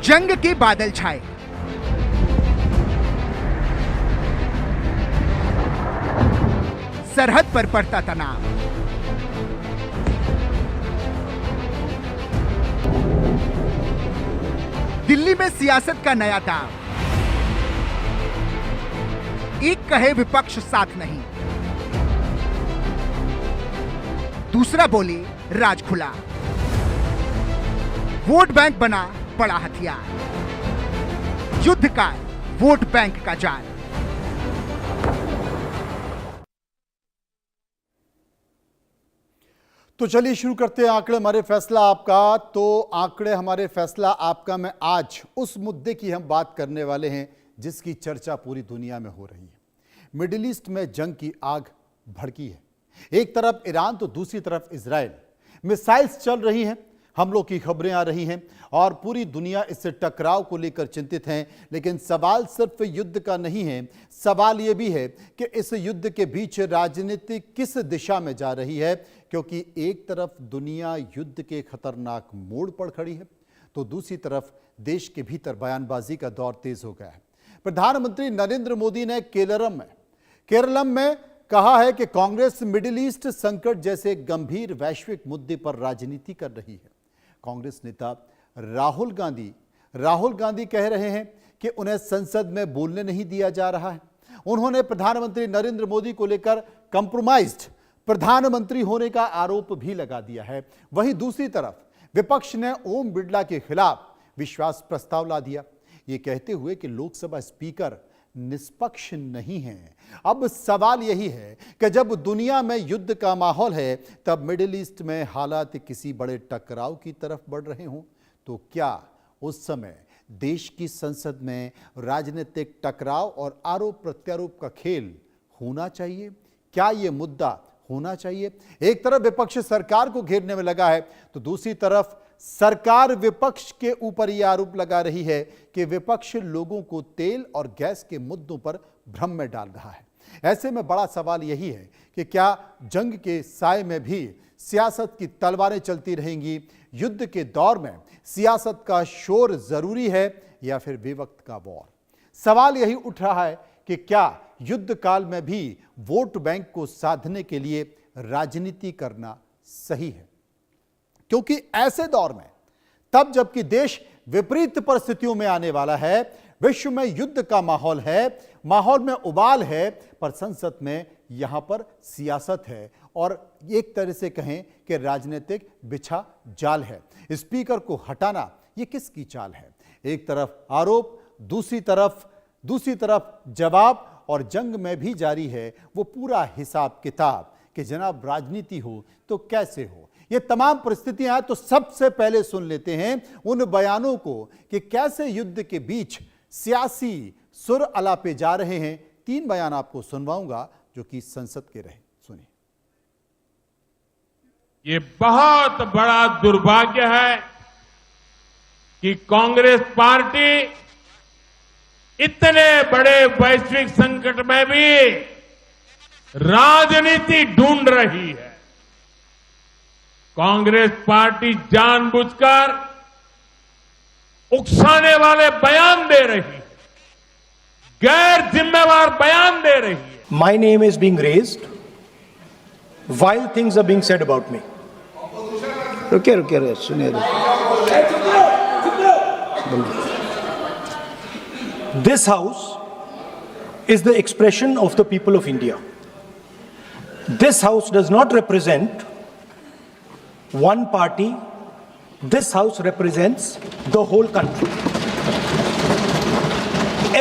जंग के बादल छाए। सरहद पर पड़ता तनाव। दिल्ली में सियासत का नया दांव। एक कहे विपक्ष साथ नहीं, दूसरा बोले राज खुला। वोट बैंक बना बड़ा हथियार। युद्ध का वोट बैंक का जाल। तो चलिए शुरू करते हैं आंकड़े हमारे फैसला आपका। तो आंकड़े हमारे फैसला आपका में आज उस मुद्दे की हम बात करने वाले हैं जिसकी चर्चा पूरी दुनिया में हो रही है। मिडिल ईस्ट में जंग की आग भड़की है। एक तरफ ईरान तो दूसरी तरफ इजराइल। मिसाइल्स चल रही हैं, हमलों की खबरें आ रही हैं और पूरी दुनिया इससे टकराव को लेकर चिंतित है। लेकिन सवाल सिर्फ युद्ध का नहीं है, सवाल यह भी है कि इस युद्ध के बीच राजनीति किस दिशा में जा रही है, क्योंकि एक तरफ दुनिया युद्ध के खतरनाक मोड़ पर खड़ी है तो दूसरी तरफ देश के भीतर बयानबाजी का दौर तेज हो गया है। प्रधानमंत्री नरेंद्र मोदी ने केरलम में कहा है कि कांग्रेस मिडिल ईस्ट संकट जैसे गंभीर वैश्विक मुद्दे पर राजनीति कर रही है। कांग्रेस नेता राहुल गांधी कह रहे हैं कि उन्हें संसद में बोलने नहीं दिया जा रहा है। उन्होंने प्रधानमंत्री नरेंद्र मोदी को लेकर कंप्रोमाइज्ड प्रधानमंत्री होने का आरोप भी लगा दिया है। वहीं दूसरी तरफ विपक्ष ने ओम बिरला के खिलाफ विश्वास प्रस्ताव ला दिया, ये कहते हुए कि लोकसभा स्पीकर निष्पक्ष नहीं है। अब सवाल यही है कि जब दुनिया में युद्ध का माहौल है तब मिडिल ईस्ट में हालात किसी बड़े टकराव की तरफ बढ़ रहे हों तो क्या उस समय देश की संसद में राजनीतिक टकराव और आरोप प्रत्यारोप का खेल होना चाहिए? क्या यह मुद्दा होना चाहिए? एक तरफ विपक्ष सरकार को घेरने में लगा है तो दूसरी तरफ सरकार विपक्ष के ऊपर यह आरोप लगा रही है कि विपक्ष लोगों को तेल और गैस के मुद्दों पर भ्रम में डाल रहा है। ऐसे में बड़ा सवाल यही है कि क्या जंग के साए में भी सियासत की तलवारें चलती रहेंगी? युद्ध के दौर में सियासत का शोर जरूरी है या फिर बेवक्त का वॉर? सवाल यही उठ रहा है कि क्या युद्ध काल में भी वोट बैंक को साधने के लिए राजनीति करना सही है? क्योंकि ऐसे दौर में, तब जबकि देश विपरीत परिस्थितियों में आने वाला है, विश्व में युद्ध का माहौल है, माहौल में उबाल है, पर संसद में यहां पर सियासत है और एक तरह से कहें कि राजनीतिक बिछा जाल है। स्पीकर को हटाना यह किसकी चाल है? एक तरफ आरोप, दूसरी तरफ जवाब, और जंग में भी जारी है वो पूरा हिसाब किताब कि जनाब राजनीति हो तो कैसे हो। ये तमाम परिस्थितियां हैं। तो सबसे पहले सुन लेते हैं उन बयानों को कि कैसे युद्ध के बीच सियासी सुर अलापे जा रहे हैं। 3 बयान आपको सुनवाऊंगा जो कि संसद के रहे। सुनिए। ये बहुत बड़ा दुर्भाग्य है कि कांग्रेस पार्टी इतने बड़े वैश्विक संकट में भी राजनीति ढूंढ रही है। कांग्रेस पार्टी जानबूझकर उकसाने वाले बयान दे रही है, गैर जिम्मेवार बयान दे रही है। My name is being raised while things are being said about me. रुकिए सुनिए। This house is the expression of the people of India. This house does not represent one party. This house represents the whole country.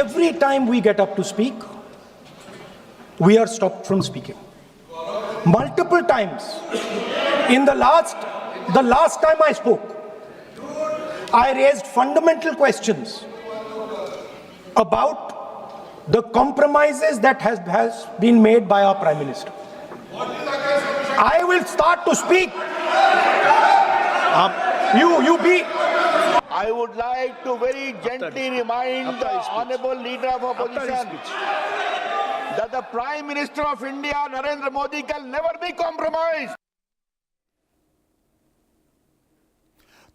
Every time we get up to speak, we are stopped from speaking. Multiple times. In the last time I spoke, I raised fundamental questions about the compromises that has been made by our Prime Minister. I will start to speak. I would like to very gently remind the Honorable Leader of Opposition that the Prime Minister of India, Narendra Modi, can never be compromised.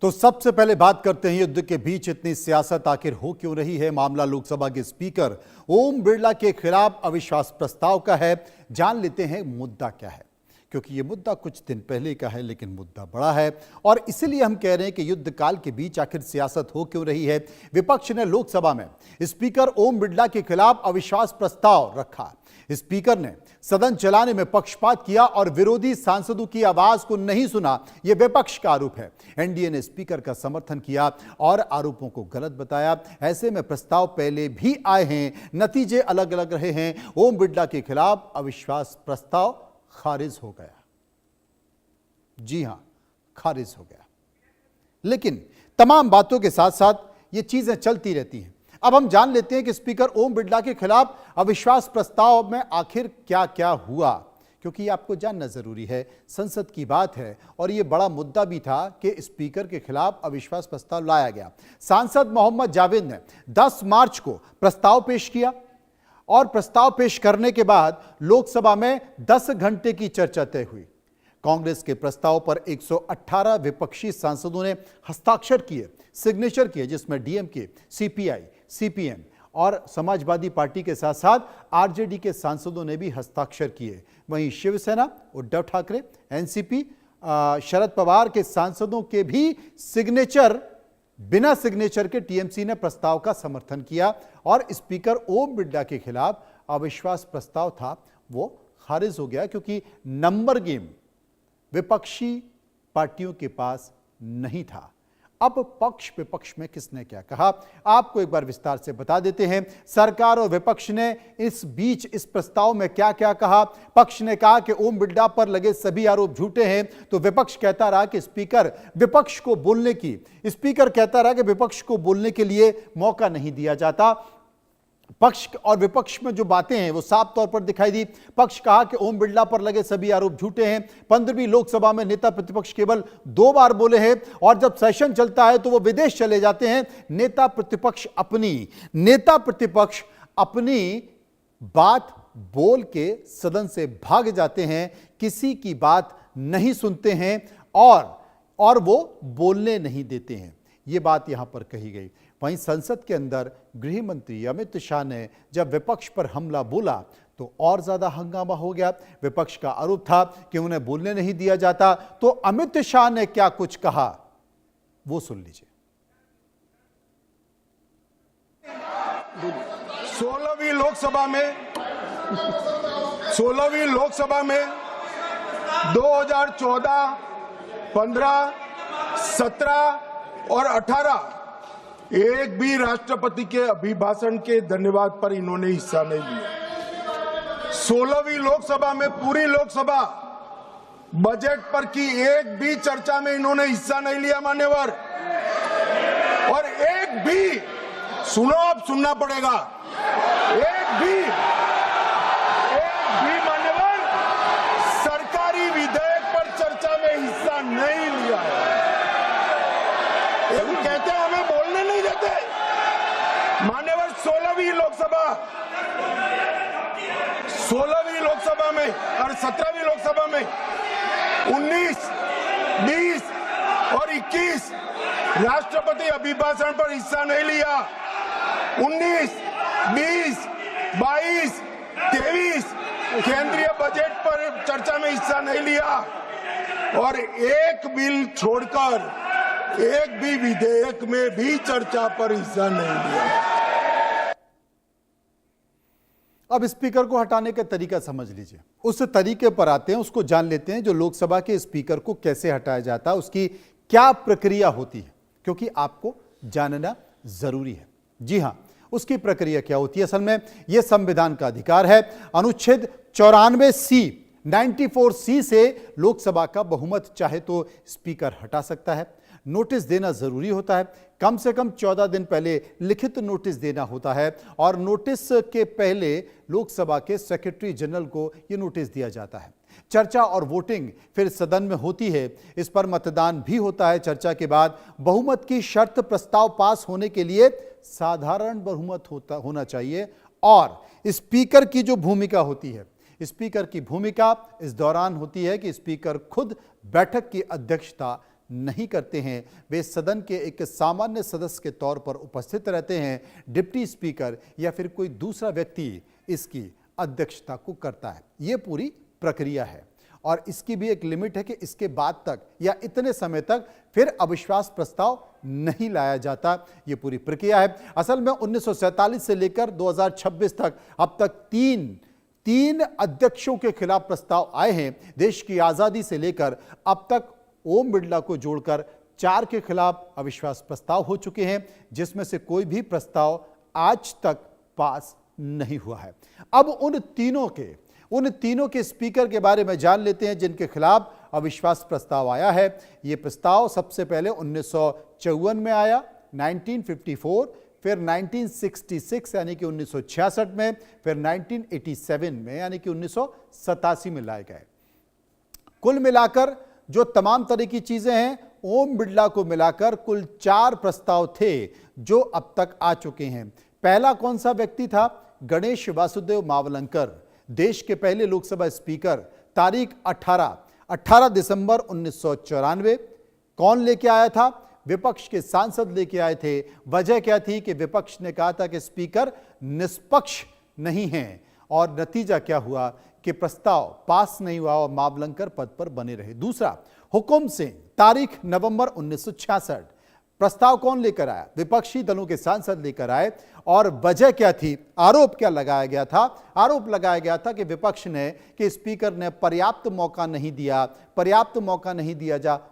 तो सबसे पहले बात करते हैं युद्ध के बीच इतनी सियासत आखिर हो क्यों रही है। मामला लोकसभा के स्पीकर ओम बिरला के खिलाफ अविश्वास प्रस्ताव का है। जान लेते हैं मुद्दा क्या है, क्योंकि यह मुद्दा कुछ दिन पहले का है लेकिन मुद्दा बड़ा है और इसीलिए हम कह रहे हैं कि युद्ध काल के बीच आखिर सियासत हो क्यों रही है। विपक्ष ने लोकसभा में स्पीकर ओम बिरला के खिलाफ अविश्वास प्रस्ताव रखा। स्पीकर ने सदन चलाने में पक्षपात किया और विरोधी सांसदों की आवाज को नहीं सुना, यह विपक्ष का आरोप है। एनडीए ने स्पीकर का समर्थन किया और आरोपों को गलत बताया। ऐसे में प्रस्ताव पहले भी आए हैं, नतीजे अलग अलग रहे हैं। ओम बिरला के खिलाफ अविश्वास प्रस्ताव खारिज हो गया। जी हां, खारिज हो गया। लेकिन तमाम बातों के साथ साथ ये चीजें चलती रहती हैं। अब हम जान लेते हैं कि स्पीकर ओम बिरला के खिलाफ अविश्वास प्रस्ताव में आखिर क्या क्या हुआ, क्योंकि आपको जानना जरूरी है। संसद की बात है और यह बड़ा मुद्दा भी था कि स्पीकर के खिलाफ अविश्वास प्रस्ताव लाया गया। सांसद मोहम्मद जावेद ने 10 मार्च को प्रस्ताव पेश किया और प्रस्ताव पेश करने के बाद लोकसभा में 10 घंटे की चर्चा तय हुई। कांग्रेस के प्रस्ताव पर 118 विपक्षी सांसदों ने हस्ताक्षर किए, सिग्नेचर किए, जिसमें डीएमके, सीपीआई, सीपीएम और समाजवादी पार्टी के साथ साथ आरजेडी के सांसदों ने भी हस्ताक्षर किए। वहीं शिवसेना, उद्धव ठाकरे, एनसीपी, शरद पवार के सांसदों के भी सिग्नेचर, बिना सिग्नेचर के टीएमसी ने प्रस्ताव का समर्थन किया और स्पीकर ओम बिरला के खिलाफ अविश्वास प्रस्ताव था वो खारिज हो गया, क्योंकि नंबर गेम विपक्षी पार्टियों के पास नहीं था। अब पक्ष विपक्ष में किसने क्या कहा, आपको एक बार विस्तार से बता देते हैं। सरकार और विपक्ष ने इस बीच इस प्रस्ताव में क्या क्या कहा। पक्ष ने कहा कि ओम बिरला पर लगे सभी आरोप झूठे हैं, तो विपक्ष कहता रहा कि स्पीकर कहता रहा कि विपक्ष को बोलने के लिए मौका नहीं दिया जाता। पक्ष और विपक्ष में जो बातें हैं वो साफ तौर पर दिखाई दी। पक्ष कहा कि ओम बिरला पर लगे सभी आरोप झूठे हैं। 15वीं लोकसभा में नेता प्रतिपक्ष केवल 2 बार बोले हैं और जब सेशन चलता है तो वो विदेश चले जाते हैं। नेता प्रतिपक्ष अपनी बात बोल के सदन से भाग जाते हैं, किसी की बात नहीं सुनते हैं और वो बोलने नहीं देते हैं। ये बात यहां पर कही गई। वहीं संसद के अंदर गृह मंत्री अमित शाह ने जब विपक्ष पर हमला बोला तो और ज्यादा हंगामा हो गया। विपक्ष का आरोप था कि उन्हें बोलने नहीं दिया जाता। तो अमित शाह ने क्या कुछ कहा वो सुन लीजिए। 16वीं लोकसभा में 2014, 15, 17 और 18 एक भी राष्ट्रपति के अभिभाषण के धन्यवाद पर इन्होंने हिस्सा नहीं लिया। 16वीं लोकसभा में पूरी लोकसभा बजट पर की एक भी चर्चा में इन्होंने हिस्सा नहीं लिया मान्यवर। और एक भी, सुनो, अब सुनना पड़ेगा, एक भी मान्यवर सरकारी विधेयक पर चर्चा में हिस्सा नहीं लिया है। कहते हैं हमें बोलने नहीं देते। मान्यवर 16वीं लोकसभा में और 17वीं लोकसभा में 19, 20 और 21 राष्ट्रपति अभिभाषण पर हिस्सा नहीं लिया। 19, 20, 22, 23 केंद्रीय बजट पर चर्चा में हिस्सा नहीं लिया और एक बिल छोड़कर एक भी विधेयक में भी चर्चा पर हिस्सा नहीं लिया। अब स्पीकर को हटाने का तरीका समझ लीजिए। उस तरीके पर आते हैं, उसको जान लेते हैं जो लोकसभा के स्पीकर को कैसे हटाया जाता है, उसकी क्या प्रक्रिया होती है, क्योंकि आपको जानना जरूरी है। जी हां, उसकी प्रक्रिया क्या होती है। असल में यह संविधान का अधिकार है। अनुच्छेद 94C से लोकसभा का बहुमत चाहे तो स्पीकर हटा सकता है। नोटिस देना जरूरी होता है, कम से कम 14 दिन पहले लिखित नोटिस देना होता है और नोटिस के पहले लोकसभा के सेक्रेटरी जनरल को यह नोटिस दिया जाता है। चर्चा और वोटिंग फिर सदन में होती है। इस पर मतदान भी होता है। चर्चा के बाद बहुमत की शर्त प्रस्ताव पास होने के लिए साधारण बहुमत होना चाहिए और स्पीकर की जो भूमिका होती है, स्पीकर की भूमिका इस दौरान होती है कि स्पीकर खुद बैठक की अध्यक्षता नहीं करते हैं, वे सदन के एक सामान्य सदस्य के तौर पर उपस्थित रहते हैं। डिप्टी स्पीकर या फिर कोई दूसरा व्यक्ति इसकी अध्यक्षता को करता है। ये पूरी प्रक्रिया है और इसकी भी एक लिमिट है कि इसके बाद तक या इतने समय तक फिर अविश्वास प्रस्ताव नहीं लाया जाता। ये पूरी प्रक्रिया है। असल में 1947 से लेकर 2026 तक अब तक तीन अध्यक्षों के खिलाफ प्रस्ताव आए हैं। देश की आजादी से लेकर अब तक ओम बिरला को जोड़कर 4 के खिलाफ अविश्वास प्रस्ताव हो चुके हैं, जिसमें से कोई भी प्रस्ताव आज तक पास नहीं हुआ है। अब उन तीनों के स्पीकर के बारे में जान लेते हैं जिनके खिलाफ अविश्वास प्रस्ताव आया है। यह प्रस्ताव सबसे पहले 1954 में आया, 1954, फिर 1966 यानी कि 1966 में, फिर 1987 में यानी कि 1987 में लाए गए। कुल मिलाकर जो तमाम तरह की चीजें हैं, ओम बिरला को मिलाकर कुल 4 प्रस्ताव थे जो अब तक आ चुके हैं। पहला कौन सा व्यक्ति था? गणेश वासुदेव मावलंकर, देश के पहले लोकसभा स्पीकर, तारीख 18 दिसंबर 1994। कौन लेके आया था? विपक्ष के सांसद लेके आए थे। वजह क्या थी कि विपक्ष ने कहा था कि स्पीकर निष्पक्ष नहीं है, और नतीजा क्या हुआ कि प्रस्ताव पास नहीं हुआ और मावलंकर पद पर बने रहे। दूसरा, हुकुम सिंह, तारीख नवंबर 1966। प्रस्ताव कौन लेकर आया? विपक्षी दलों के सांसद लेकर आए। और वजह क्या थी? आरोप क्या लगाया गया था? आरोप लगाया गया था कि विपक्ष ने, कि स्पीकर ने पर्याप्त मौका नहीं दिया।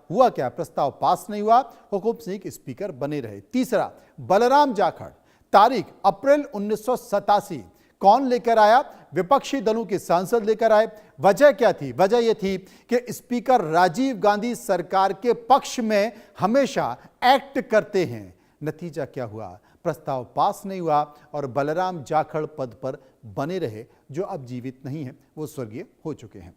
हुआ क्या? प्रस्ताव पास नहीं हुआ, हुकुम सिंह स्पीकर बने रहे। तीसरा, बलराम जाखड़, तारीख अप्रैल 1987। कौन लेकर आया? विपक्षी दलों के सांसद लेकर आए। वजह क्या थी? वजह यह थी कि स्पीकर राजीव गांधी सरकार के पक्ष में हमेशा एक्ट करते हैं। नतीजा क्या हुआ? प्रस्ताव पास नहीं हुआ और बलराम जाखड़ पद पर बने रहे, जो अब जीवित नहीं है, वो स्वर्गीय हो चुके हैं।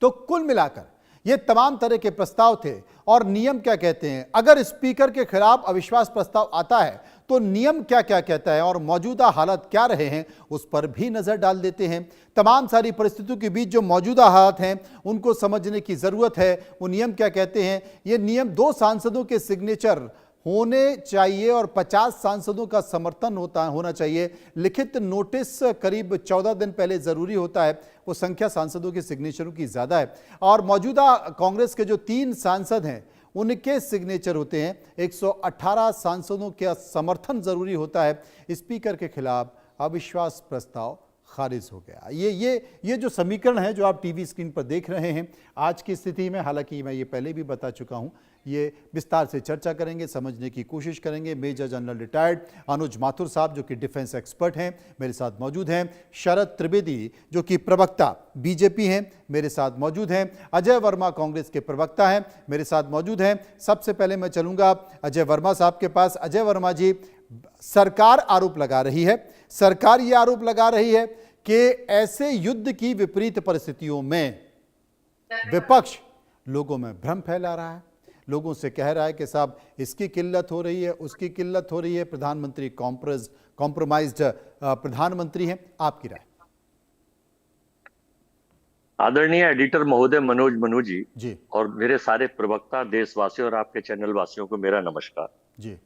तो कुल मिलाकर ये तमाम तरह के प्रस्ताव थे। और नियम क्या कहते हैं? अगर स्पीकर के खिलाफ अविश्वास प्रस्ताव आता है तो नियम क्या क्या कहता है और मौजूदा हालात क्या रहे हैं, उस पर भी नजर डाल देते हैं। तमाम सारी परिस्थितियों के बीच जो मौजूदा हालात हैं उनको समझने की जरूरत है। वो नियम क्या कहते हैं? ये नियम 2 सांसदों के सिग्नेचर होने चाहिए और 50 सांसदों का समर्थन होना चाहिए। लिखित नोटिस करीब 14 दिन पहले जरूरी होता है, वो संख्या सांसदों के सिग्नेचरों की ज्यादा है। और मौजूदा कांग्रेस के जो 3 सांसद हैं उनके सिग्नेचर होते हैं। 118 सांसदों का समर्थन जरूरी होता है। स्पीकर के खिलाफ अविश्वास प्रस्ताव खारिज हो गया। ये जो समीकरण है जो आप टीवी स्क्रीन पर देख रहे हैं आज की स्थिति में, हालांकि मैं ये पहले भी बता चुका हूं, ये विस्तार से चर्चा करेंगे, समझने की कोशिश करेंगे। मेजर जनरल रिटायर्ड अनुज माथुर साहब जो कि डिफेंस एक्सपर्ट हैं मेरे साथ मौजूद हैं। शरद त्रिवेदी जो कि प्रवक्ता बीजेपी हैं मेरे साथ मौजूद हैं। अजय वर्मा कांग्रेस के प्रवक्ता हैं मेरे साथ मौजूद हैं। सबसे पहले मैं चलूंगा अजय वर्मा साहब के पास। अजय वर्मा जी, सरकार आरोप लगा रही है कि ऐसे युद्ध की विपरीत परिस्थितियों में विपक्ष लोगों में भ्रम फैला रहा है, लोगों से कह रहा है कि साहब इसकी किल्लत हो रही है, उसकी किल्लत हो रही है, प्रधानमंत्री कॉम्प्रोमाइज्ड प्रधानमंत्री हैं। आपकी राय? आदरणीय एडिटर महोदय मनोज जी और मेरे सारे प्रवक्ता, देशवासियों और आपके चैनल वासियों को मेरा नमस्कार जी।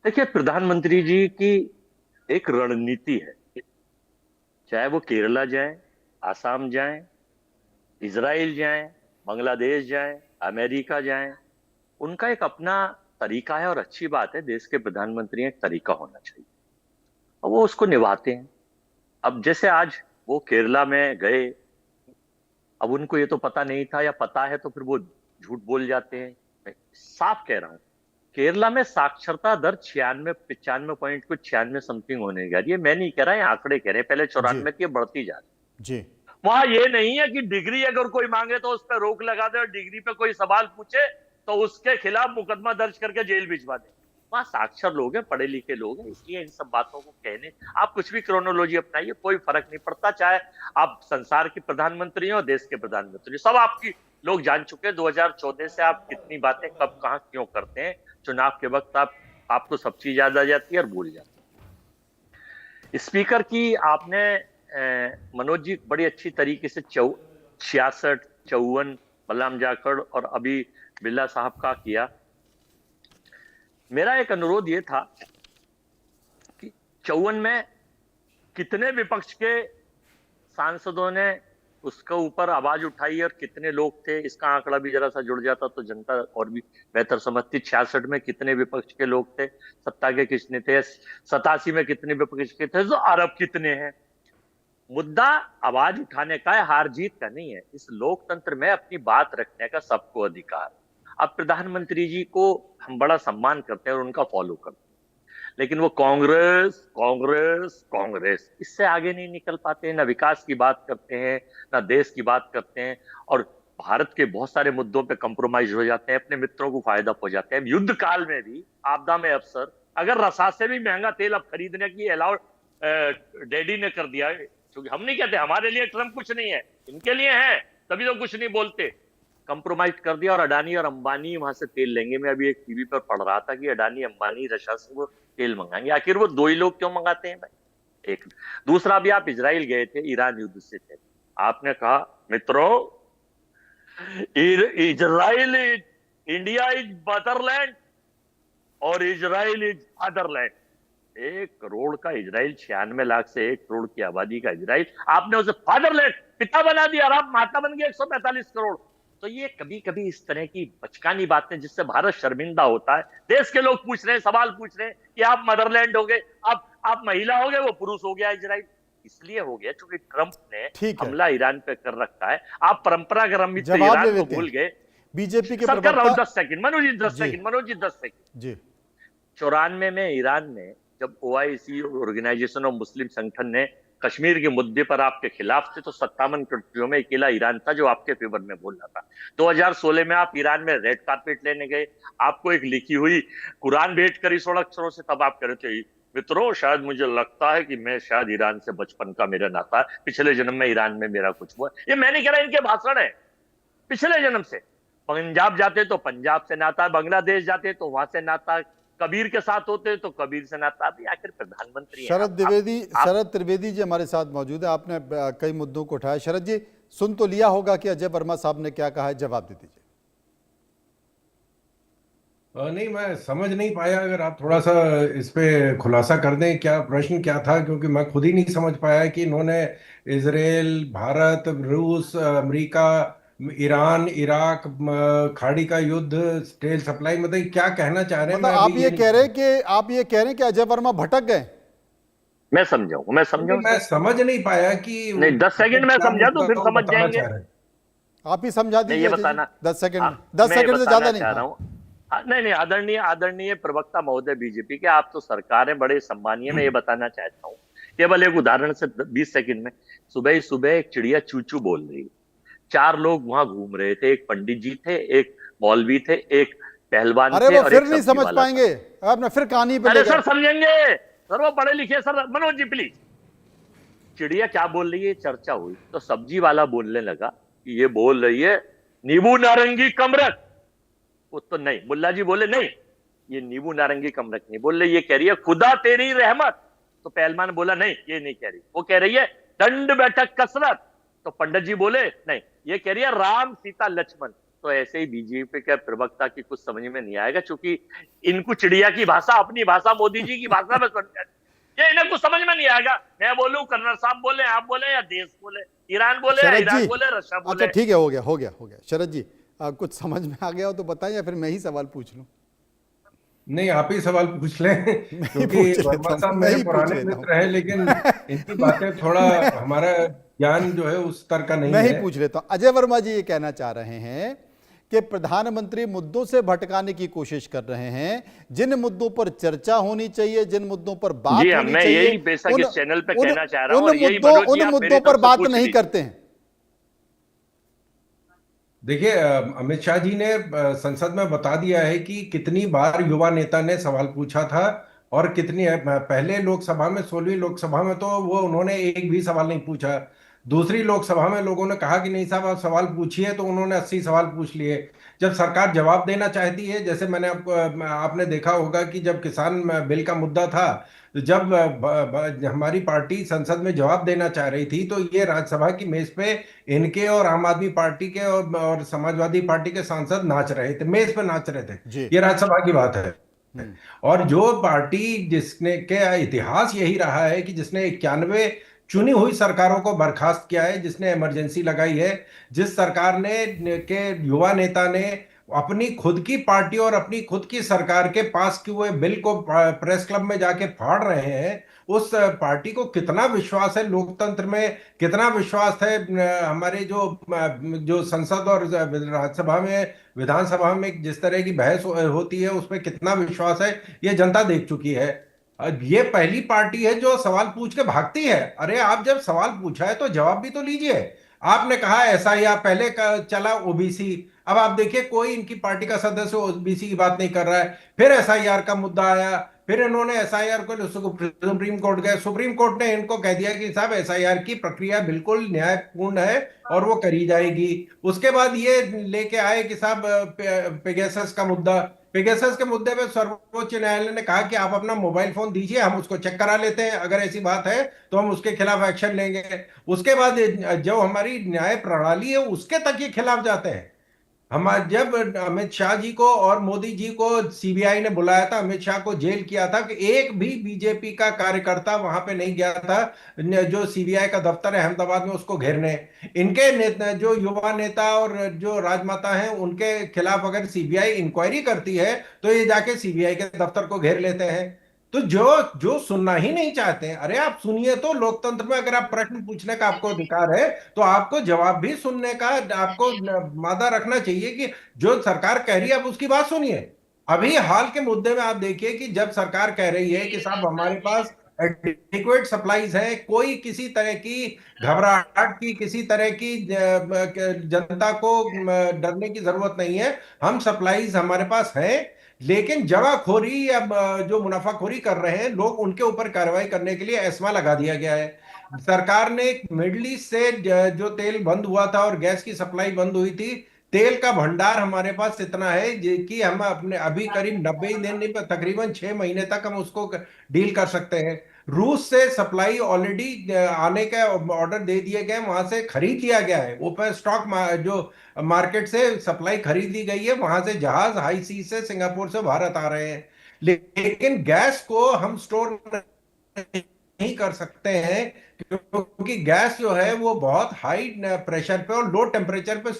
देखिए, प्रधानमंत्री जी की एक रणनीति है, चाहे वो केरला जाए, आसाम जाए, इजराइल जाए, बांग्लादेश जाए, अमेरिका जाए, उनका एक अपना तरीका है। और अच्छी बात है, देश के प्रधानमंत्री एक तरीका होना चाहिए और वो उसको निभाते हैं। अब जैसे आज वो केरला में गए, अब उनको ये तो पता नहीं था, या पता है तो फिर वो झूठ बोल जाते हैं। मैं साफ कह रहा हूं, केरला में साक्षरता दर 95 समथिंग होने जा रही है। मैं नहीं कह रहा, आंकड़े कह रहे हैं। पहले 94 की, बढ़ती जा रही है। वहां ये नहीं है कि डिग्री अगर कोई मांगे तो उस पर रोक लगा दे और डिग्री पे कोई सवाल पूछे तो उसके खिलाफ मुकदमा दर्ज करके जेल भिजवा दे। वहां साक्षर लोग हैं, पढ़े लिखे लोग हैं, इसलिए इन सब बातों को कहने, आप कुछ भी क्रोनोलॉजी अपनाइए, कोई फर्क नहीं पड़ता। चाहे आप संसार के प्रधानमंत्री हो, देश के प्रधानमंत्री, सब आपकी लोग जान चुके हैं 2014 से आप कितनी बातें कब कहां क्यों करते हैं। चुनाव के वक्त आपको सब चीज याद आ जाती है और भूल जाती है। स्पीकर की आपने मनोज जी बड़ी अच्छी तरीके से 66, 54, बलराम जाखड़ और अभी बिरला साहब का किया। मेरा एक अनुरोध ये था कि 54 में कितने विपक्ष के सांसदों ने उसके ऊपर आवाज उठाई और कितने लोग थे, इसका आंकड़ा भी जरा सा जुड़ जाता तो जनता और भी बेहतर समझती। 66 में कितने विपक्ष के लोग थे, सत्ता के कितने थे, 87 में कितने विपक्ष के थे, तो अरब कितने हैं। मुद्दा आवाज उठाने का है, हार जीत का नहीं है। इस लोकतंत्र में अपनी बात रखने का सबको अधिकार। अब प्रधानमंत्री जी को हम बड़ा सम्मान करते हैं और उनका फॉलो करते हैं, लेकिन वो कांग्रेस कांग्रेस कांग्रेस इससे आगे नहीं निकल पाते। ना विकास की बात करते हैं, ना देश की बात करते हैं, और भारत के बहुत सारे मुद्दों पे कंप्रोमाइज हो जाते हैं, अपने मित्रों को फायदा पहुंचाते हैं। युद्ध काल में भी, आपदा में अवसर, अगर रसा से भी महंगा तेल अब खरीदने की अलाउ डैडी ने कर दिया है, क्योंकि हम नहीं कहते हमारे लिए ट्रम्प कुछ नहीं है, इनके लिए है, तभी तो कुछ नहीं बोलते। कंप्रोमाइज कर दिया और अडानी और अंबानी वहां से तेल लेंगे। मैं अभी एक टीवी पर पढ़ रहा था कि अडानी अंबानी रशिया से वो तेल मंगाएंगे। आखिर वो दो ही लोग क्यों मंगाते हैं भाई? एक दूसरा भी, आप इजराइल गए थे, ईरान युद्ध से थे, आपने कहा मित्रों Israel is India is Motherland और इजराइल इज फादरलैंड। 1 करोड़ का इजराइल, 96 लाख से 1 करोड़ की आबादी का इजराइल, आपने उसे फादरलैंड पिता बना दिया और आप माता बन गए 145 करोड़। तो ये कभी कभी इस तरह की बचकानी बातें जिससे भारत शर्मिंदा होता है। देश के लोग पूछ रहे हैं, सवाल पूछ रहे हैं कि आप मदरलैंड हो गए, आप महिला हो गए, वो पुरुष हो गया इजराइल। इसलिए हो गया क्योंकि ट्रंप ने हमला ईरान पे कर रखा है। आप परंपरागत मित्र ईरान को भूल गए। बीजेपी के प्रवक्ता 10 second Manoj ji, 10 second Manoj ji, 10 second जी। 94 में ईरान ने जब OIC ऑर्गेनाइजेशन ऑफ मुस्लिम संगठन ने कश्मीर के मुद्दे पर आपके खिलाफ थे, तो 57 कंट्रियों में अकेला ईरान था जो आपके फेवर में बोल रहा था। 2016 में आप ईरान में रेड कार्पेट लेने गए, आपको एक लिखी हुई कुरान भेंट करी 16 अक्षरों से, तब आप कह रहे थे मित्रों शायद मुझे लगता है कि मैं शायद ईरान से बचपन का मेरा नाता है, पिछले जन्म में ईरान में मेरा कुछ हुआ। ये मैं नहीं कह रहा, इनके भाषण है, पिछले जन्म से। पंजाब जाते तो पंजाब से नाता, बांग्लादेश जाते तो वहां से नाता, कबीर के साथ होते तो कबीर से नाता। भी आखिर प्रधानमंत्री शरद त्रिवेदी जी हमारे साथ मौजूद है। आपने कई मुद्दों को उठाया। शरद जी, सुन तो लिया होगा कि अजय वर्मा साहब ने क्या कहा है, जवाब दे दीजिए। नहीं, मैं समझ नहीं पाया, अगर आप थोड़ा सा इस पे खुलासा कर दें, क्या प्रश्न क्या था, क्योंकि मैं खुद ही नहीं समझ पाया कि इन्होंने इजराइल, भारत, रूस, अमेरिका, ईरान, इराक, खाड़ी का युद्ध, तेल सप्लाई, मतलब क्या कहना चाह रहे हैं? मतलब आप ये कह रहे हैं कि अजय वर्मा भटक गए? मैं समझाऊं मैं समझ नहीं पाया कि नहीं, 10 सेकंड में समझा तो फिर समझ जाएंगे। आप ही समझा दीजिए। ये बताना 10 सेकंड, 10 सेकंड से ज्यादा नहीं। नहीं, आदरणीय प्रवक्ता महोदय बीजेपी के, आप तो सरकार है, बड़े सम्मानीय। मैं ये बताना चाहता हूँ केवल एक उदाहरण से 20 सेकंड में। सुबह सुबह एक चिड़िया चूचू बोल रही, 4 लोग वहां घूम रहे थे, एक पंडित जी थे, एक मौलवी थे, एक पहलवान थे। अरे वो फिर नहीं समझ पाएंगे, आपने फिर कहानी पे। अरे सर समझेंगे सर, वो पढ़े लिखे सर। मनोज जी प्लीज। चिड़िया क्या बोल रही है, चर्चा हुई तो सब्जी वाला बोलने लगा कि ये बोल रही है नींबू नारंगी कमरख। वो तो नहीं, मुल्ला जी बोले नहीं, ये नींबू नारंगी कमरख नहीं बोल रही, ये कह रही है खुदा तेरी रहमत। तो पहलवान बोला नहीं, ये नहीं कह रही, वो कह रही है दंड बैठक कसरत। तो पंडित जी बोले नहीं, ये कह रही है राम सीता लक्ष्मण। तो ऐसे ही बीजेपी के प्रवक्ता की कुछ समझ में नहीं आएगा, क्योंकि इनको चिड़िया की भाषा, अपनी भाषा मोदी जी की भाषा में समझ, ये इन्हें कुछ समझ में नहीं आएगा। मैं बोलूं, कर्नल साहब बोले, आप बोले, या देश बोले, ईरान बोले, इराक बोले, रशिया बोले। अच्छा ठीक है, हो गया। शरद जी, कुछ समझ में आ गया हो तो बताएं, या फिर मैं ही सवाल पूछ लूं? नहीं, आप ही सवाल पूछ लें, क्योंकि वर्मा साहब मेरे पुराने मित्र हैं, लेकिन इनकी बातें थोड़ा हमारा ज्ञान जो है उस स्तर का नहीं है। मैं ही पूछ लेता हूं। अजय वर्मा जी ये कहना चाह रहे हैं कि प्रधानमंत्री मुद्दों से भटकाने की कोशिश कर रहे हैं। जिन मुद्दों पर चर्चा होनी चाहिए, जिन मुद्दों पर बात होनी चाहिए, मैं यही बेशक इस चैनल पे कहना चाह रहा हूं, उन मुद्दों पर बात नहीं करते हैं। देखिए, अमित शाह जी ने संसद में बता दिया है कि कितनी बार युवा नेता ने सवाल पूछा था, और कितनी पहले लोकसभा में, 16वीं लोकसभा में तो वो उन्होंने एक भी सवाल नहीं पूछा। दूसरी लोकसभा में लोगों ने कहा कि नहीं साहब आप सवाल पूछिए, तो उन्होंने 80 सवाल पूछ लिए। जब सरकार जवाब देना चाहती है, जैसे आपने देखा होगा कि जब किसान बिल का मुद्दा था, तो जब हमारी पार्टी संसद में जवाब देना चाह रही थी, तो ये राज्यसभा की मेज पे इनके और आम आदमी पार्टी के और समाजवादी पार्टी के सांसद नाच रहे थे, मेज पे नाच रहे थे। ये राज्यसभा की बात है। और जो पार्टी जिसने के इतिहास यही रहा है कि जिसने 91 चुनी हुई सरकारों को बर्खास्त किया है, जिसने इमरजेंसी लगाई है, जिस सरकार ने के युवा नेता ने अपनी खुद की पार्टी और अपनी खुद की सरकार के पास किए हुए बिल को प्रेस क्लब में जाके फाड़ रहे हैं, उस पार्टी को कितना विश्वास है लोकतंत्र में, कितना विश्वास है हमारे जो संसद और राज्यसभा में, विधानसभा में जिस तरह की बहस होती है उसमें कितना विश्वास है, ये जनता देख चुकी है। ये पहली पार्टी है जो सवाल पूछ के भागती है। अरे आप जब सवाल पूछा है तो जवाब भी तो लीजिए। आपने कहा एसआईआर पहले चला ओबीसी, अब आप देखिए कोई इनकी पार्टी का सदस्य ओबीसी की बात नहीं कर रहा है। फिर एसआईआर का मुद्दा आया, फिर इन्होंने एसआईआर को सुप्रीम कोर्ट गए, सुप्रीम कोर्ट ने इनको कह दिया कि साहब एसआईआर की प्रक्रिया बिल्कुल न्यायपूर्ण है और वो करी जाएगी। उसके बाद ये लेके आए कि साहब पेगासस का मुद्दा, पेगासस के मुद्दे पे सर्वोच्च न्यायालय ने कहा कि आप अपना मोबाइल फोन दीजिए, हम उसको चेक करा लेते हैं, अगर ऐसी बात है तो हम उसके खिलाफ एक्शन लेंगे। उसके बाद जो हमारी न्याय प्रणाली है उसके तक ये खिलाफ जाते हैं। हम जब अमित शाह जी को और मोदी जी को सीबीआई ने बुलाया था, अमित शाह को जेल किया था, कि एक भी बीजेपी का कार्यकर्ता वहां पे नहीं गया था जो सीबीआई का दफ्तर है अहमदाबाद में उसको घेरने। इनके जो युवा नेता और जो राजमाता हैं उनके खिलाफ अगर सीबीआई इंक्वायरी करती है तो ये जाके सीबीआई के दफ्तर को घेर लेते हैं। तो जो सुनना ही नहीं चाहते हैं, अरे आप सुनिए तो। लोकतंत्र में अगर आप प्रश्न पूछने का आपको अधिकार है तो आपको जवाब भी सुनने का आपको मादा रखना चाहिए कि जो सरकार कह रही है आप उसकी बात सुनिए। अभी हाल के मुद्दे में आप देखिए कि जब सरकार कह रही है कि साहब हमारे पास एडिक्वेट सप्लाईज है, कोई किसी तरह की घबराहट की, किसी तरह की जनता को डरने की जरूरत नहीं है, हम सप्लाईज हमारे पास है। लेकिन जमाखोरी या जो मुनाफाखोरी कर रहे हैं लोग, उनके ऊपर कार्रवाई करने के लिए एस्मा लगा दिया गया है। सरकार ने मिडिल ईस्ट से जो तेल बंद हुआ था और गैस की सप्लाई बंद हुई थी, तेल का भंडार हमारे पास इतना है कि हम अपने अभी करीब 90 दिन नहीं, तकरीबन 6 महीने तक हम उसको डील कर सकते हैं। रूस से सप्लाई ऑलरेडी आने का ऑर्डर दे दिए गए, वहां से खरीद लिया गया है, ओपन स्टॉक जो मार्केट से सप्लाई खरीद ली गई है, वहां से जहाज हाई सी से सिंगापुर से भारत आ रहे हैं। लेकिन गैस को हम स्टोर नहीं कर सकते हैं क्योंकि गैस जो है वो बहुत हाई प्रेशर पे और लो टेम्परेचर पे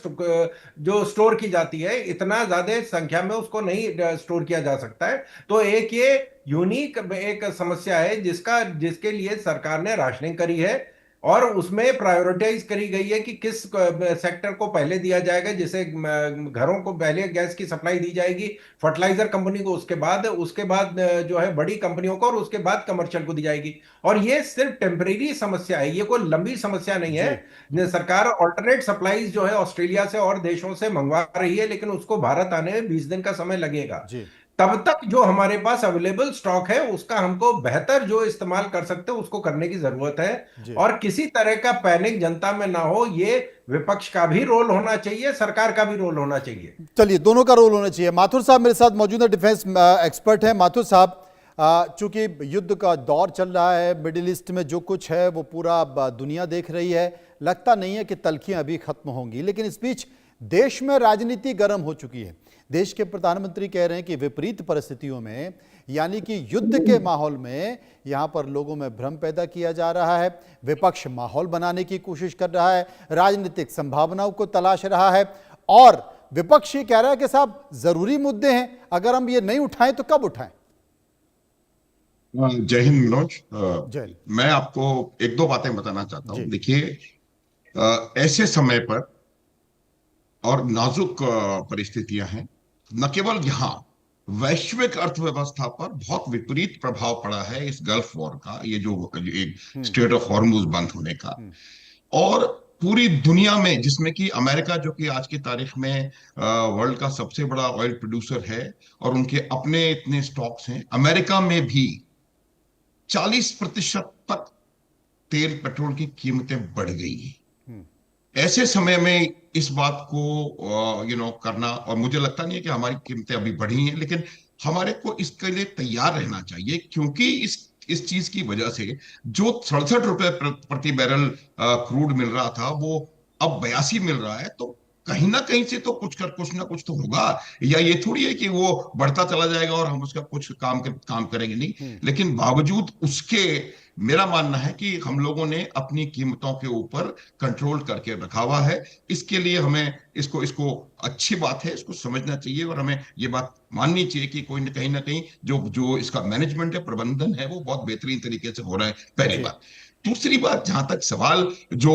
जो स्टोर की जाती है, इतना ज्यादा संख्या में उसको नहीं स्टोर किया जा सकता है। तो एक ये यूनिक एक समस्या है जिसके लिए सरकार ने राशनिंग करी है और उसमें प्रायोरिटाइज करी गई है कि किस सेक्टर को पहले दिया जाएगा। जैसे घरों को पहले गैस की सप्लाई दी जाएगी, फर्टिलाइजर कंपनी को उसके बाद जो है बड़ी कंपनियों को, और उसके बाद कमर्शियल को दी जाएगी। और ये सिर्फ टेम्परेरी समस्या है, ये कोई लंबी समस्या नहीं है। सरकार ऑल्टरनेट सप्लाईज जो है ऑस्ट्रेलिया से और देशों से मंगवा रही है, लेकिन उसको भारत आने में 20 दिन का समय लगेगा। तब तक जो हमारे पास अवेलेबल स्टॉक है उसका हमको बेहतर जो इस्तेमाल कर सकते हैं उसको करने की जरूरत है। और किसी तरह का पैनिक जनता में ना हो, ये विपक्ष का भी रोल होना चाहिए, सरकार का भी रोल होना चाहिए। चलिए, दोनों का रोल होना चाहिए। माथुर साहब मेरे साथ मौजूद है, डिफेंस एक्सपर्ट है। माथुर साहब, चूंकि युद्ध का दौर चल रहा है, मिडिल ईस्ट में जो कुछ है वो पूरा दुनिया देख रही है, लगता नहीं है कि तल्खियां अभी खत्म होंगी, लेकिन इस बीच देश में राजनीति गर्म हो चुकी है। देश के प्रधानमंत्री कह रहे हैं कि विपरीत परिस्थितियों में, यानी कि युद्ध के माहौल में, यहां पर लोगों में भ्रम पैदा किया जा रहा है। विपक्ष माहौल बनाने की कोशिश कर रहा है, राजनीतिक संभावनाओं को तलाश रहा है, और विपक्ष ये कह रहा है कि साहब जरूरी मुद्दे हैं, अगर हम ये नहीं उठाएं तो कब उठाएं? जय हिंद मनोज। मैं आपको एक दो बातें बताना चाहता हूं। देखिए, ऐसे समय पर और नाजुक परिस्थितियां हैं, न केवल यहां वैश्विक अर्थव्यवस्था पर बहुत विपरीत प्रभाव पड़ा है इस गल्फ वॉर का, ये जो एक स्ट्रेट ऑफ हॉर्मुज बंद होने का, और पूरी दुनिया में, जिसमें कि अमेरिका जो कि आज की तारीख में वर्ल्ड का सबसे बड़ा ऑयल प्रोड्यूसर है और उनके अपने इतने स्टॉक्स हैं, अमेरिका में भी 40% तक तेल पेट्रोल की कीमतें बढ़ गई हैं। ऐसे समय में इस बात को करना, और मुझे लगता नहीं है कि हमारी कीमतें अभी बढ़ी हैं, लेकिन हमारे को इसके लिए तैयार रहना चाहिए, क्योंकि इस चीज की वजह से जो 67 रुपए प्रति बैरल क्रूड मिल रहा था वो अब 82 मिल रहा है। तो कहीं ना कहीं से तो कुछ ना कुछ तो होगा, या ये थोड़ी है कि वो बढ़ता चला जाएगा और हम उसका कुछ काम करेंगे नहीं। लेकिन बावजूद उसके मेरा मानना है कि हम लोगों ने अपनी कीमतों के ऊपर कंट्रोल करके रखा हुआ है। इसके लिए हमें इसको अच्छी बात है, इसको समझना चाहिए, और हमें ये बात माननी चाहिए कि कोई न कहीं जो इसका मैनेजमेंट है, प्रबंधन है, वो बहुत बेहतरीन तरीके से हो रहा है, पहली बात। दूसरी बात, जहां तक सवाल जो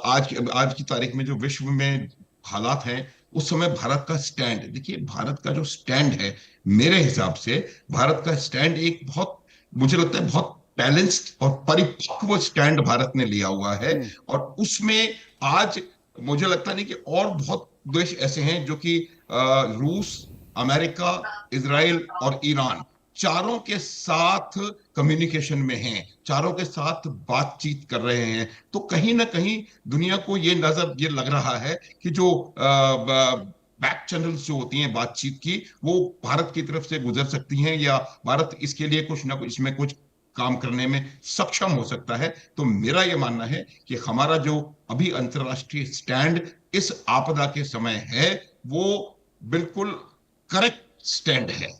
आज की तारीख में जो विश्व में हालात हैं, उस समय भारत का स्टैंड देखिए। भारत का जो स्टैंड है, मेरे हिसाब से भारत का स्टैंड एक बहुत, मुझे लगता है बहुत बैलेंस्ड और परिपक्व स्टैंड भारत ने लिया हुआ है। और उसमें आज मुझे लगता नहीं कि और बहुत देश ऐसे हैं जो कि रूस, अमेरिका, इजराइल और ईरान चारों के साथ कम्युनिकेशन में हैं, चारों के साथ बातचीत कर रहे हैं। तो कहीं ना कहीं दुनिया को ये लग रहा है कि जो बैक चैनल्स जो होती हैं बातचीत की, वो भारत की तरफ से गुजर सकती हैं, या भारत इसके लिए कुछ ना कुछ इसमें कुछ काम करने में सक्षम हो सकता है। तो मेरा यह मानना है कि हमारा जो अभी अंतर्राष्ट्रीय स्टैंड इस आपदा के समय है, वो बिल्कुल करेक्ट स्टैंड है।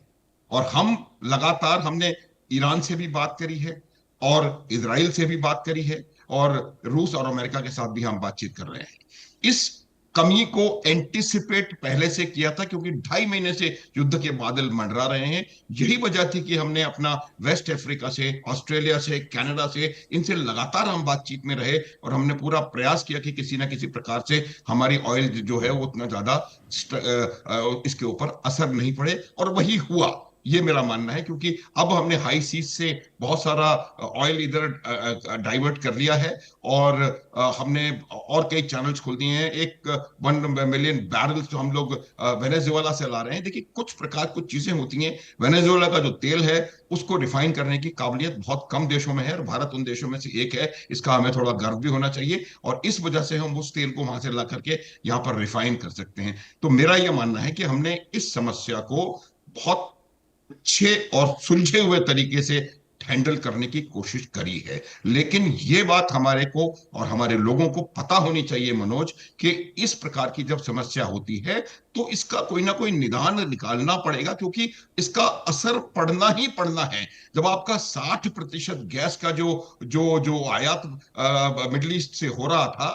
और हम लगातार, हमने ईरान से भी बात करी है और इजराइल से भी बात करी है, और रूस और अमेरिका के साथ भी हम बातचीत कर रहे हैं। इस कमी को एंटिसिपेट पहले से किया था, क्योंकि 2.5 महीने से युद्ध के बादल मंडरा रहे हैं। यही वजह थी कि हमने अपना वेस्ट अफ्रीका से, ऑस्ट्रेलिया से, कनाडा से, इनसे लगातार हम बातचीत में रहे, और हमने पूरा प्रयास किया कि किसी ना किसी प्रकार से हमारी ऑयल जो है वो उतना ज्यादा इसके ऊपर असर नहीं पड़े, और वही हुआ, ये मेरा मानना है। क्योंकि अब हमने हाई सीज से बहुत सारा ऑयल इधर डाइवर्ट कर लिया है, और हमने और कई चैनल्स खोल दिए हैं। 1 मिलियन बैरल्स जो हम लोग वेनेजुएला से ला रहे हैं। देखिए, कुछ चीजें होती हैं। वेनेजुएला का जो तेल है उसको रिफाइन करने की काबिलियत बहुत कम देशों में है, और भारत उन देशों में से एक है। इसका हमें थोड़ा गर्व भी होना चाहिए, और इस वजह से हम उस तेल को वहां से ला करके यहाँ पर रिफाइन कर सकते हैं। तो मेरा यह मानना है कि हमने इस समस्या को बहुत अच्छे और सुलझे हुए तरीके से हैंडल करने की कोशिश करी है। लेकिन ये बात हमारे को और हमारे लोगों को पता होनी चाहिए, मनोज, कि इस प्रकार की जब समस्या होती है तो इसका कोई ना कोई निदान निकालना पड़ेगा, क्योंकि इसका असर पड़ना ही पड़ना है। जब आपका 60% गैस का जो आयात मिडिल ईस्ट से हो रहा था,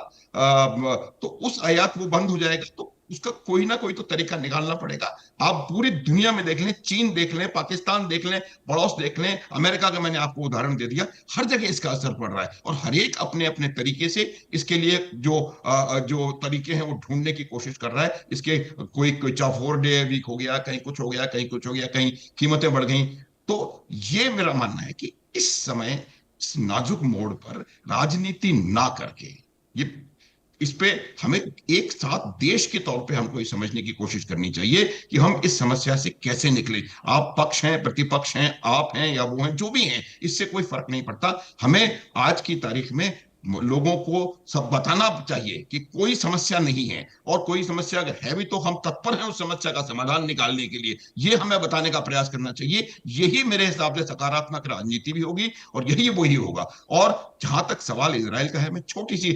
तो उस आयात वो बंद हो जाएगा, तो उसका कोई ना कोई तो तरीका निकालना पड़ेगा। आप पूरी दुनिया में देख लें, चीन देख लें, पाकिस्तान देख लें, पड़ोस देख लें, अमेरिका का मैंने आपको उदाहरण दे दिया, हर जगह इसका असर पड़ रहा है, और हर एक अपने अपने तरीके से इसके लिए जो तरीके हैं वो ढूंढने की कोशिश कर रहा है। इसके कोई 4 डे वीक हो गया, कहीं कुछ हो गया, कहीं कुछ हो गया, कहीं कीमतें बढ़ गई। तो ये मेरा मानना है कि इस समय इस नाजुक मोड़ पर राजनीति ना करके, इस पे हमें एक साथ देश के तौर पे हमको ये समझने की कोशिश करनी चाहिए कि हम इस समस्या से कैसे निकले। आप पक्ष हैं, प्रतिपक्ष हैं, आप हैं या वो हैं, जो भी हैं, इससे कोई फर्क नहीं पड़ता। हमें आज की तारीख में लोगों को सब बताना चाहिए कि कोई समस्या नहीं है, और कोई समस्या अगर है भी तो हम तत्पर हैं उस समस्या का समाधान निकालने के लिए। ये हमें बताने का प्रयास करना चाहिए। यही मेरे हिसाब से सकारात्मक राजनीति भी होगी, और यही वही होगा। और जहां तक सवाल इजराइल का है, मैं छोटी सी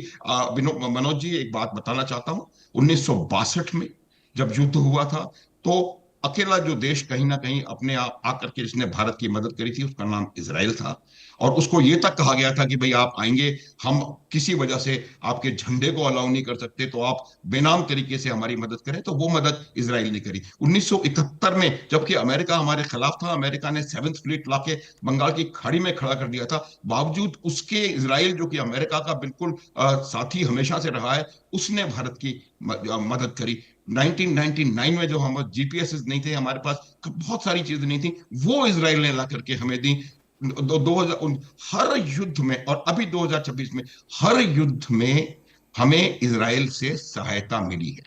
मनोज जी एक बात बताना चाहता हूं। 1962 में जब युद्ध हुआ था, तो अकेला जो देश कहीं ना कहीं अपने आप आकर के जिसने भारत की मदद करी थी, उसका नाम इजराइल था। और उसको ये तक कहा गया था कि भाई आप आएंगे, हम किसी वजह से आपके झंडे को अलाउ नहीं कर सकते, तो आप बेनाम तरीके से हमारी मदद करें। तो वो मदद इजराइल ने करी। 1971 में जबकि अमेरिका हमारे खिलाफ था, अमेरिका ने 7th फ्लीट लाके बंगाल की खाड़ी में खड़ा कर दिया था, बावजूद उसके इजराइल, जो कि अमेरिका का बिल्कुल साथी हमेशा से रहा है, उसने भारत की मदद करी। 1999 में जो हम जीपीएस नहीं थे हमारे पास, बहुत सारी चीजें नहीं थी, वो इजराइल ने ला करके हमें दी। 2000 हर युद्ध में, और अभी 2026 में हर युद्ध में हमें इजराइल से सहायता मिली है।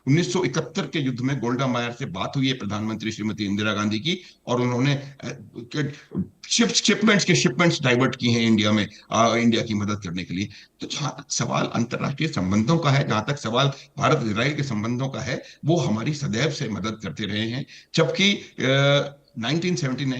1971 के युद्ध में गोल्डा मायर से बात हुई है प्रधानमंत्री श्रीमती इंदिरा गांधी की, और उन्होंने शिपमेंट्स डाइवर्ट की हैं इंडिया में, इंडिया की मदद करने के लिए। तो जहां तक सवाल अंतर्राष्ट्रीय संबंधों का है, जहां तक सवाल भारत इजराइल के संबंधों का है, वो हमारी सदैव से मदद करते रहे हैं। जबकि 1979